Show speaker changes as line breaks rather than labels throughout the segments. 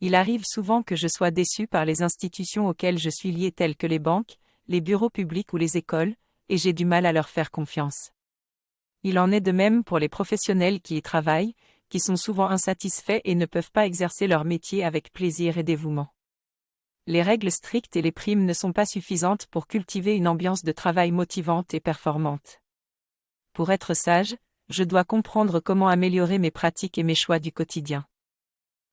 Il arrive souvent que je sois déçu par les institutions auxquelles je suis lié telles que les banques, les bureaux publics ou les écoles, et j'ai du mal à leur faire confiance. Il en est de même pour les professionnels qui y travaillent, qui sont souvent insatisfaits et ne peuvent pas exercer leur métier avec plaisir et dévouement. Les règles strictes et les primes ne sont pas suffisantes pour cultiver une ambiance de travail motivante et performante. Pour être sage, je dois comprendre comment améliorer mes pratiques et mes choix du quotidien.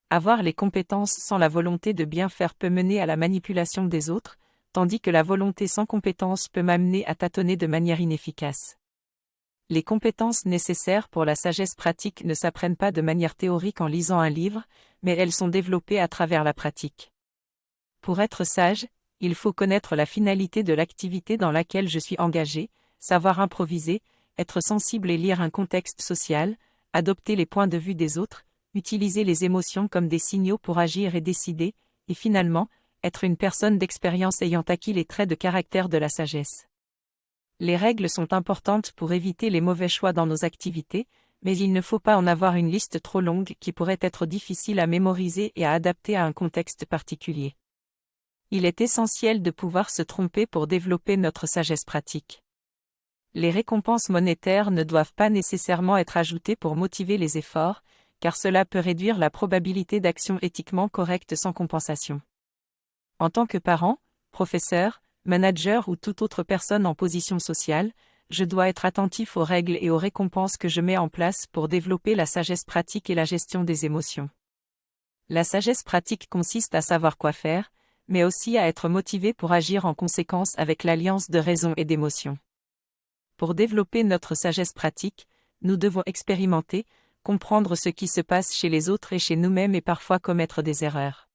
Avoir les compétences sans la volonté de bien faire peut mener à la manipulation des autres, tandis que la volonté sans compétences peut m'amener à tâtonner de manière inefficace. Les compétences nécessaires pour la sagesse pratique ne s'apprennent pas de manière théorique en lisant un livre, mais elles sont développées à travers la pratique. Pour être sage, il faut connaître la finalité de l'activité dans laquelle je suis engagé, savoir improviser, être sensible et lire un contexte social, adopter les points de vue des autres, utiliser les émotions comme des signaux pour agir et décider, et finalement, être une personne d'expérience ayant acquis les traits de caractère de la sagesse. Les règles sont importantes pour éviter les mauvais choix dans nos activités, mais il ne faut pas en avoir une liste trop longue qui pourrait être difficile à mémoriser et à adapter à un contexte particulier. Il est essentiel de pouvoir se tromper pour développer notre sagesse pratique. Les récompenses monétaires ne doivent pas nécessairement être ajoutées pour motiver les efforts, car cela peut réduire la probabilité d'actions éthiquement correctes sans compensation. En tant que parent, professeur, manager ou toute autre personne en position sociale, je dois être attentif aux règles et aux récompenses que je mets en place pour développer la sagesse pratique et la gestion des émotions. La sagesse pratique consiste à savoir quoi faire, mais aussi à être motivé pour agir en conséquence avec l'alliance de raison et d'émotion. Pour développer notre sagesse pratique, nous devons expérimenter, comprendre ce qui se passe chez les autres et chez nous-mêmes et parfois commettre des erreurs.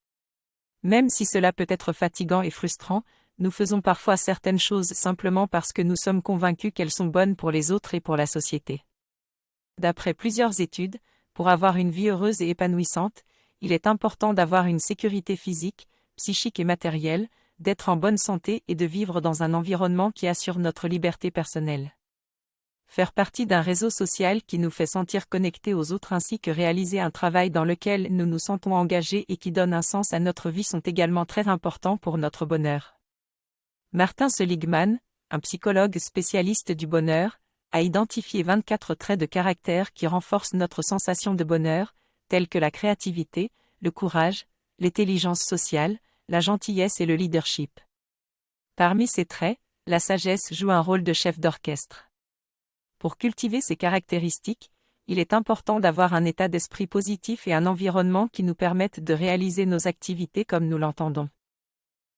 Même si cela peut être fatigant et frustrant, nous faisons parfois certaines choses simplement parce que nous sommes convaincus qu'elles sont bonnes pour les autres et pour la société. D'après plusieurs études, pour avoir une vie heureuse et épanouissante, il est important d'avoir une sécurité physique, psychique et matérielle, d'être en bonne santé et de vivre dans un environnement qui assure notre liberté personnelle. Faire partie d'un réseau social qui nous fait sentir connectés aux autres ainsi que réaliser un travail dans lequel nous nous sentons engagés et qui donne un sens à notre vie sont également très importants pour notre bonheur. Martin Seligman, un psychologue spécialiste du bonheur, a identifié 24 traits de caractère qui renforcent notre sensation de bonheur, tels que la créativité, le courage, l'intelligence sociale, la gentillesse et le leadership. Parmi ces traits, la sagesse joue un rôle de chef d'orchestre. Pour cultiver ces caractéristiques, il est important d'avoir un état d'esprit positif et un environnement qui nous permettent de réaliser nos activités comme nous l'entendons.